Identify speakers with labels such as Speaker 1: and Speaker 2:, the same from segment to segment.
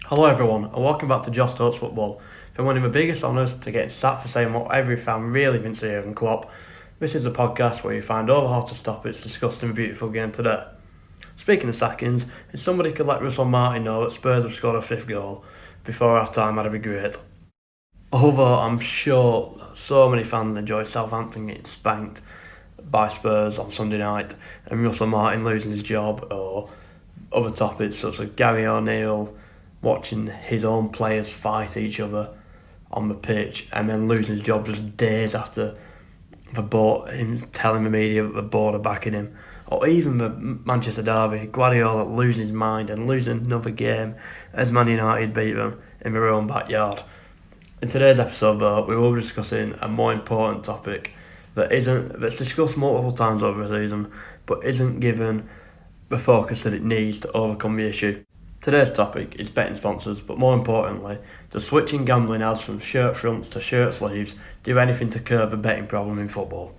Speaker 1: Hello everyone, and welcome back to Just Talks Football. From one of the biggest honours to getting sacked for saying what every fan really thinks of Jurgen Klopp, this is a podcast where you find all the hottest topics discussing the beautiful game today. Speaking of sackings, if somebody could let Russell Martin know that Spurs have scored a fifth goal before half time, that'd be great. Although I'm sure so many fans enjoyed Southampton getting spanked by Spurs on Sunday night and Russell Martin losing his job, or other topics such as Gary O'Neill watching his own players fight each other on the pitch and then losing his job just days after him telling the media that the board are backing him, or even the Manchester derby, Guardiola losing his mind and losing another game as Man United beat them in their own backyard. In today's episode though, we will be discussing a more important topic that's discussed multiple times over the season but isn't given the focus that it needs to overcome the issue. Today's topic is betting sponsors, but more importantly, does switching gambling ads from shirt fronts to shirt sleeves do anything to curb the betting problem in football?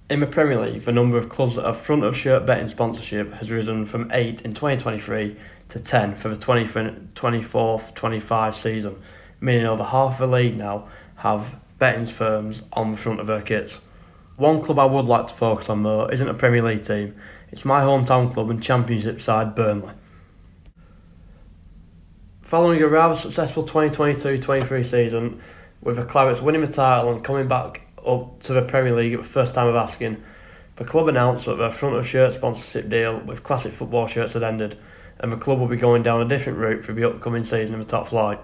Speaker 1: In the Premier League, the number of clubs that have front of shirt betting sponsorship has risen from 8 in 2023 to 10 for the 24-25 season, meaning over half the league now have betting firms on the front of their kits. One club I would like to focus on though isn't a Premier League team, it's my hometown club and Championship side Burnley. Following a rather successful 2022-23 season, with the Clarets winning the title and coming back up to the Premier League at the first time of asking, the club announced that their front of shirt sponsorship deal with Classic Football Shirts had ended, and the club will be going down a different route for the upcoming season in the top flight.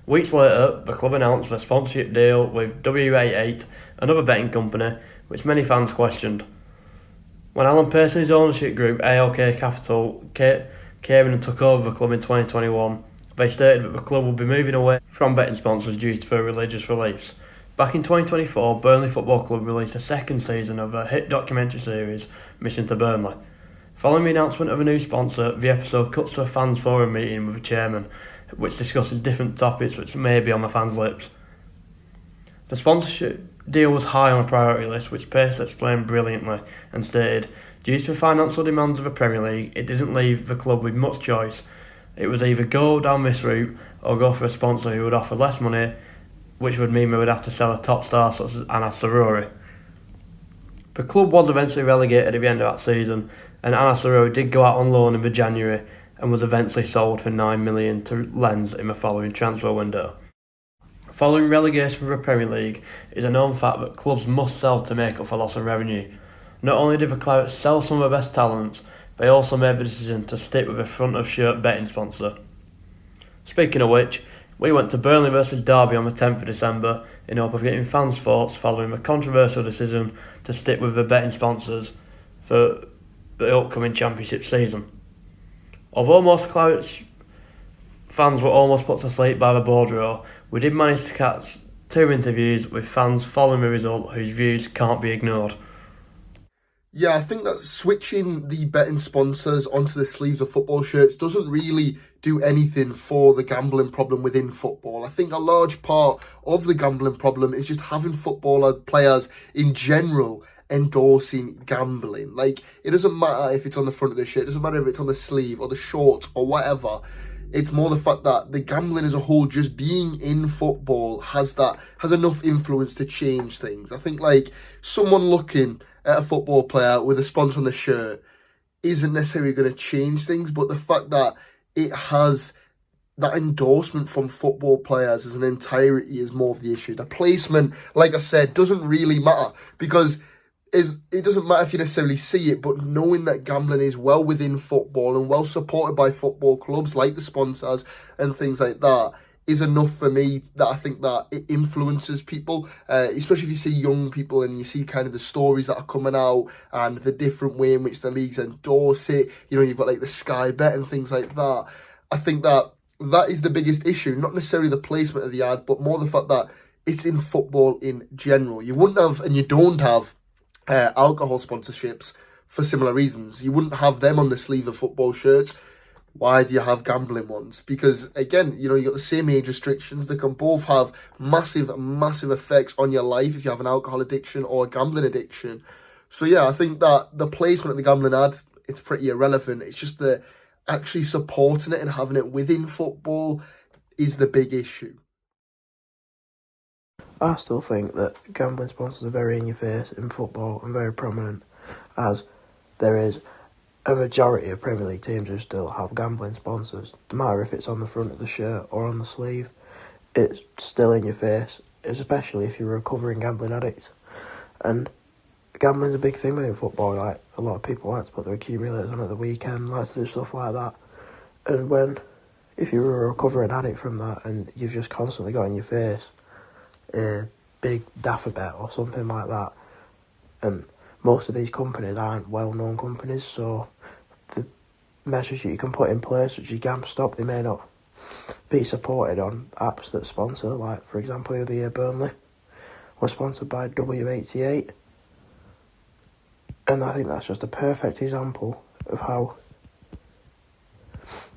Speaker 1: Weeks later, the club announced their sponsorship deal with WA8, another betting company, which many fans questioned. When Alan Pearson's ownership group, ALK Capital, came in and took over the club in 2021, they stated that the club would be moving away from betting sponsors due to their religious beliefs. Back in 2024, Burnley Football Club released a second season of their hit documentary series, Mission to Burnley. Following the announcement of a new sponsor, the episode cuts to a fans forum meeting with the chairman, which discusses different topics which may be on the fans' lips. The sponsorship deal was high on the priority list, which Pearce explained brilliantly and stated, due to the financial demands of the Premier League, it didn't leave the club with much choice. It was either go down this route or go for a sponsor who would offer less money, which would mean we would have to sell a top star such as Anas Saruri. The club was eventually relegated at the end of that season, and Anas Saruri did go out on loan in January and was eventually sold for $9 million to Lens in the following transfer window. Following relegation from the Premier League is a known fact that clubs must sell to make up for loss of revenue. Not only did the Clarets sell some of their best talents, they also made the decision to stick with a front of shirt betting sponsor. Speaking of which, we went to Burnley versus Derby on the 10th of December in hope of getting fans' thoughts following the controversial decision to stick with the betting sponsors for the upcoming Championship season. Although most Clarets fans were almost put to sleep by the board row, we did manage to catch two interviews with fans following the result whose views can't be ignored.
Speaker 2: Yeah, I think that switching the betting sponsors onto the sleeves of football shirts doesn't really do anything for the gambling problem within football. I think a large part of the gambling problem is just having footballer players in general endorsing gambling. Like, it doesn't matter if it's on the front of the shirt, it doesn't matter if it's on the sleeve or the shorts or whatever. It's more the fact that the gambling as a whole, just being in football, has enough influence to change things. I think, like, someone looking at a football player with a sponsor on the shirt isn't necessarily going to change things, but the fact that it has that endorsement from football players as an entirety is more of the issue. The placement, like I said, doesn't really matter, because it doesn't matter if you necessarily see it, but knowing that gambling is well within football and well supported by football clubs like the sponsors and things like that is enough for me, that I think that it influences people, especially if you see young people and you see kind of the stories that are coming out and the different way in which the leagues endorse it. You know, you've got like the Sky Bet and things like that. I think that is the biggest issue, not necessarily the placement of the ad, but more the fact that it's in football in general. You wouldn't have, and you don't have, alcohol sponsorships for similar reasons. You wouldn't have them on the sleeve of football shirts. Why do you have gambling ones? Because, again, you know, you got the same age restrictions. They can both have massive effects on your life if you have an alcohol addiction or a gambling addiction. So, yeah, I think that the placement of the gambling ad, it's pretty irrelevant. It's just actually supporting it and having it within football is the big issue.
Speaker 3: I still think that gambling sponsors are very in your face in football and very prominent, as there is a majority of Premier League teams who still have gambling sponsors. No matter if it's on the front of the shirt or on the sleeve, it's still in your face, especially if you're a recovering gambling addict. And gambling's a big thing within football. Like, a lot of people like to put their accumulators on at the weekend, like to do stuff like that. And if you're a recovering addict from that and you've just constantly got in your face a big daffer bet or something like that, and most of these companies aren't well-known companies, so the measures that you can put in place, such as GamStop, they may not be supported on apps that sponsor. Like, for example, the other year Burnley was sponsored by W88, and I think that's just a perfect example of how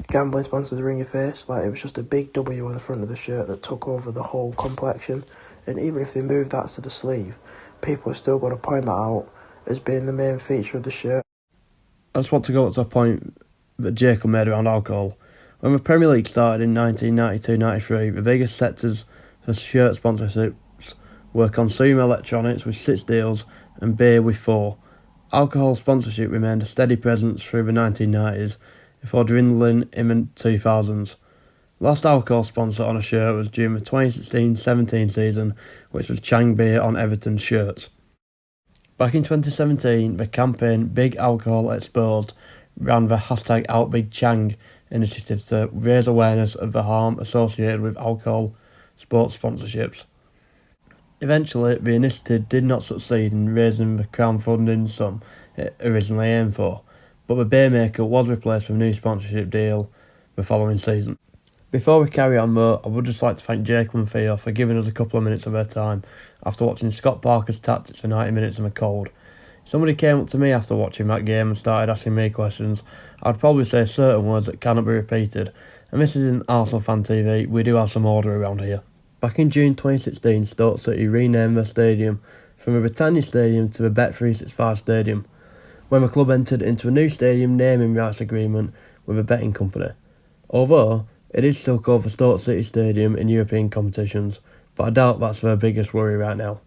Speaker 3: gambling sponsors are in your face. Like, it was just a big W on the front of the shirt that took over the whole complexion, and even if they moved that to the sleeve, people are still going to point that out as being the main feature of the shirt.
Speaker 1: I just want to go to a point that Jacob made around alcohol. When the Premier League started in 1992-93, the biggest sectors for shirt sponsorships were consumer electronics with 6 deals and beer with 4. Alcohol sponsorship remained a steady presence through the 1990s before dwindling in the 2000s. Last alcohol sponsor on a shirt was during the 2016-17 season, which was Chang Beer on Everton's shirts. Back in 2017, the campaign Big Alcohol Exposed ran the #OutBigChang initiative to raise awareness of the harm associated with alcohol sports sponsorships. Eventually, the initiative did not succeed in raising the crowdfunding sum it originally aimed for, but the beer maker was replaced with a new sponsorship deal the following season. Before we carry on though, I would just like to thank Jacob and Theo for giving us a couple of minutes of their time after watching Scott Parker's tactics for 90 minutes in the cold. If somebody came up to me after watching that game and started asking me questions, I'd probably say certain words that cannot be repeated, and this isn't Arsenal Fan TV, we do have some order around here. Back in June 2016, Stoke City renamed their stadium from the Britannia Stadium to the Bet365 Stadium, when the club entered into a new stadium naming rights agreement with a betting company. Although it is still called the Stoke City Stadium in European competitions, but I doubt that's their biggest worry right now.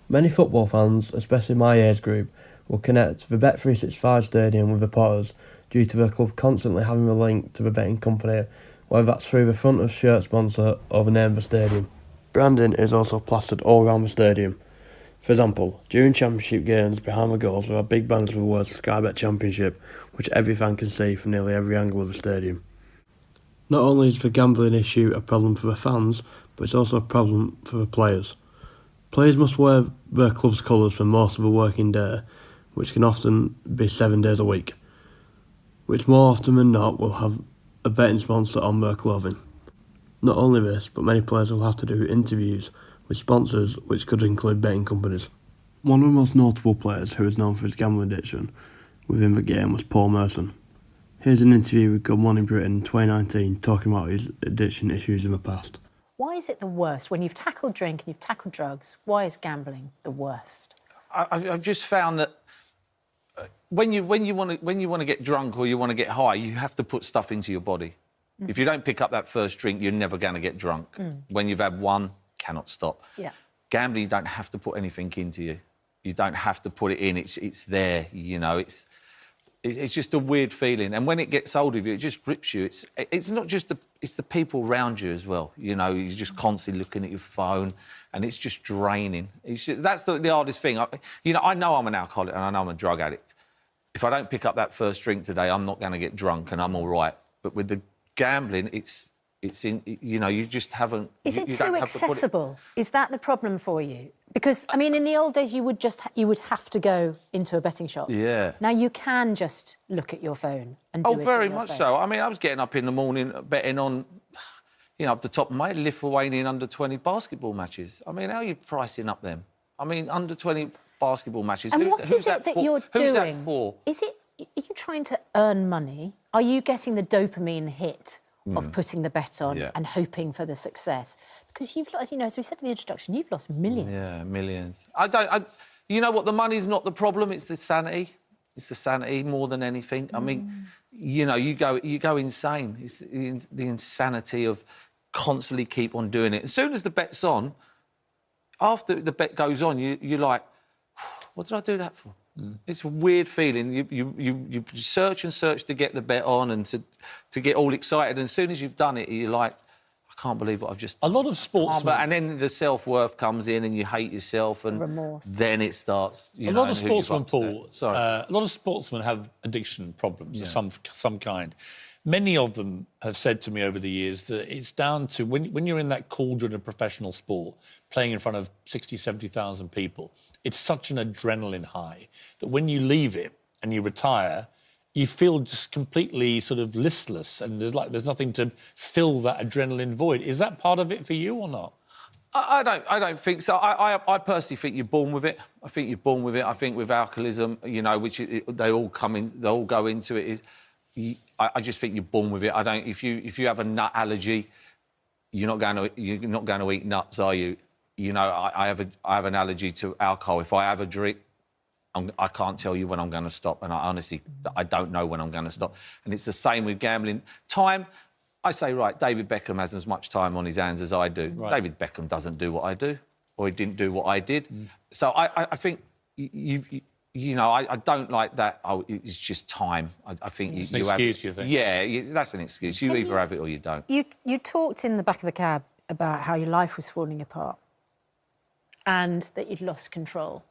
Speaker 1: Many football fans, especially my age group, will connect the Bet365 Stadium with the Potters due to the club constantly having a link to the betting company, whether that's through the front of shirt sponsor or the name of the stadium. Branding is also plastered all around the stadium. For example, during championship games, behind the goals there are big banners with the words Sky Bet Championship, which every fan can see from nearly every angle of the stadium. Not only is the gambling issue a problem for the fans, but it's also a problem for the players. Players must wear their club's colours for most of the working day, which can often be 7 days a week, which more often than not will have a betting sponsor on their clothing. Not only this, but many players will have to do interviews with sponsors, which could include betting companies. One of the most notable players who is known for his gambling addiction within the game was Paul Merson. Here's an interview with Good Morning Britain in 2019 talking about his addiction issues in the past.
Speaker 4: Why is it the worst? When you've tackled drink and you've tackled drugs, why is gambling the worst?
Speaker 5: I've just found that when you want to get drunk or you want to get high, you have to put stuff into your body. If you don't pick up that first drink, you're never going to get drunk. When you've had one, cannot stop.
Speaker 4: Yeah.
Speaker 5: Gambling, you don't have to put anything into you. You don't have to put it in. It's there. You know, it's just a weird feeling. And when it gets hold of you, it just grips you. It's not just it's the people around you as well. You know, you're just constantly looking at your phone, and it's just draining. That's the hardest thing. I know I'm an alcoholic and I know I'm a drug addict. If I don't pick up that first drink today, I'm not going to get drunk and I'm all right. But with the gambling, it's in, you know, you just haven't...
Speaker 4: Is it too accessible? Is that the problem for you? Because, I mean, in the old days, you would have to go into a betting shop.
Speaker 5: Yeah.
Speaker 4: Now you can just look at your phone and do it.
Speaker 5: Oh, very much so. I mean, I was getting up in the morning betting on, you know, up the top of my Lithuanian under-20 basketball matches. I mean, how are you pricing up them? I mean, under-20 basketball matches.
Speaker 4: And what is it that you're doing?
Speaker 5: Who's that for?
Speaker 4: Are you trying to earn money? Are you getting the dopamine hit of putting the bet on and hoping for the success? Because you've lost, you know, as we said in the introduction, you've lost millions.
Speaker 5: Yeah, millions. You know what? The money's not the problem. It's the sanity. It's the sanity more than anything. I mean, you know, you go insane. It's the insanity of constantly keep on doing it. As soon as the bet's on, after the bet goes on, you're like, what did I do that for? It's a weird feeling. You search and search to get the bet on and to get all excited. And as soon as you've done it, you're like, I can't believe what I've just done.
Speaker 6: A lot of sportsmen...
Speaker 5: And then the self-worth comes in and you hate yourself and
Speaker 4: remorse.
Speaker 5: Then it starts,
Speaker 6: A lot of sportsmen, Paul,
Speaker 5: Sorry.
Speaker 6: a lot of sportsmen have addiction problems of some kind. Many of them have said to me over the years that it's down to when you're in that cauldron of professional sport, playing in front of 60, 70,000 people, it's such an adrenaline high that when you leave it and you retire, you feel just completely sort of listless and there's nothing to fill that adrenaline void. Is that part of it for you or not?
Speaker 5: I don't think so. I personally think you're born with it. I think you're born with it. I think with alcoholism, you know, which is, they all go into it. I just think you're born with it. I don't. If you have a nut allergy, you're not going to eat nuts, are you? You know, I have an allergy to alcohol. If I have a drink, I can't tell you when I'm going to stop, and I don't know when I'm going to stop. And it's the same with gambling. Time, I say, right, David Beckham has as much time on his hands as I do. Right. David Beckham doesn't do what I do, or he didn't do what I did. So I think you know, I don't like that. Oh, it's just time. I think
Speaker 6: it's an excuse, you think?
Speaker 5: Yeah, that's an excuse. You either have it or you don't.
Speaker 4: You talked in the back of the cab about how your life was falling apart and that you'd lost control.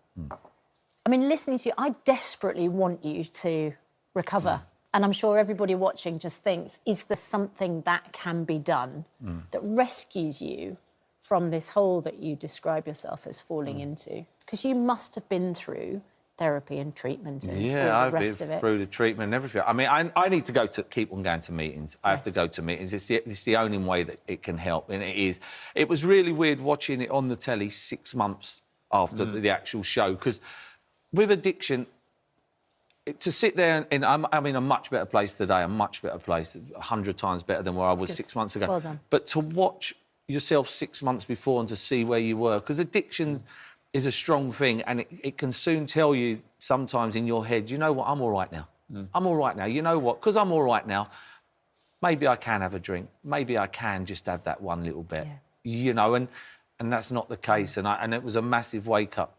Speaker 4: I mean, listening to you, I desperately want you to recover. And I'm sure everybody watching just thinks, is there something that can be done that rescues you from this hole that you describe yourself as falling into? Because you must have been through therapy and treatment and all the rest of it.
Speaker 5: I've been through the treatment and everything. I mean, I need to keep on going to meetings. I have to go to meetings. It's the only way that it can help, and it is. It was really weird watching it on the telly 6 months after the actual show, because with addiction, to sit there and I'm in a much better place today, a much better place, 100 times better than where I was 6 months ago.
Speaker 4: Well done.
Speaker 5: But to watch yourself 6 months before and to see where you were, because addiction is a strong thing, and it can soon tell you sometimes in your head, you know what, I'm all right now. I'm all right now. You know what, because I'm all right now, maybe I can have a drink. Maybe I can just have that one little bit. You know, and that's not the case. And it was a massive wake-up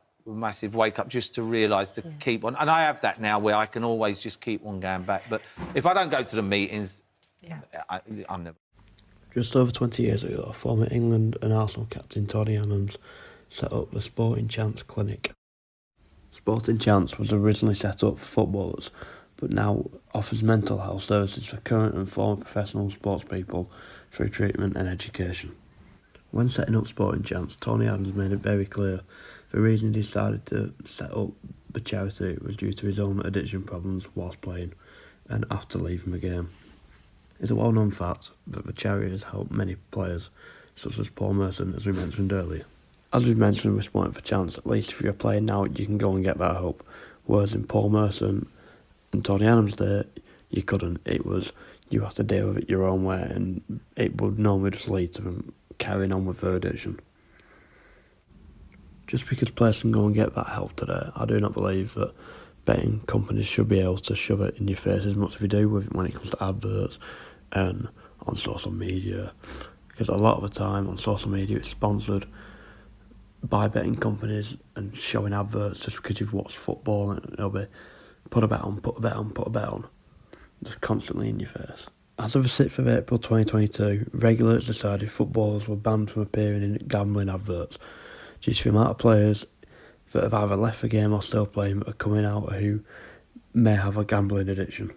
Speaker 5: just to realise to keep on. And I have that now where I can always just keep on going back. But if I don't go to the meetings, I'm never...
Speaker 1: Just over 20 years ago, former England and Arsenal captain Tony Adams set up the Sporting Chance Clinic. Sporting Chance was originally set up for footballers, but now offers mental health services for current and former professional sports people through treatment and education. When setting up Sporting Chance, Tony Adams made it very clear the reason he decided to set up the charity was due to his own addiction problems whilst playing and after leaving the game. It's a well-known fact that the charity has helped many players, such as Paul Merson, as we mentioned earlier. As we've mentioned with Sporting for Chance, at least if you're a player now, you can go and get that help. Whereas in Paul Merson and Tony Adams' day, you couldn't. It was, you have to deal with it your own way, and it would normally just lead to them carrying on with their addiction. Just because players can go and get that help today, I do not believe that betting companies should be able to shove it in your face as much as they do with when it comes to adverts and on social media. Because a lot of the time on social media it's sponsored by betting companies and showing adverts just because you've watched football, and it'll be put a bet on, put a bet on, put a bet on. Just constantly in your face. As of the 6th of April 2022, regulators decided footballers were banned from appearing in gambling adverts due to the amount of players that have either left the game or still playing but are coming out who may have a gambling addiction.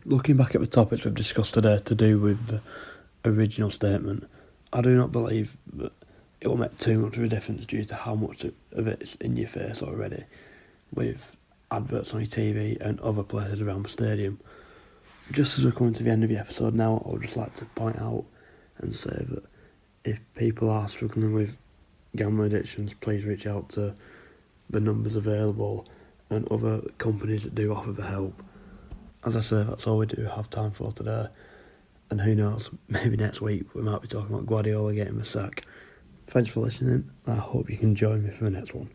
Speaker 1: Looking back at the topics we've discussed today to do with the original statement, I do not believe that it will make too much of a difference due to how much of it is in your face already with adverts on your TV and other places around the stadium. Just as we're coming to the end of the episode now, I would just like to point out and say that if people are struggling with gambling addictions, please reach out to the numbers available and other companies that do offer the help. As I say, that's all we do have time for today, and who knows, maybe next week we might be talking about Guardiola getting the sack. Thanks for listening, I hope you can join me for the next one.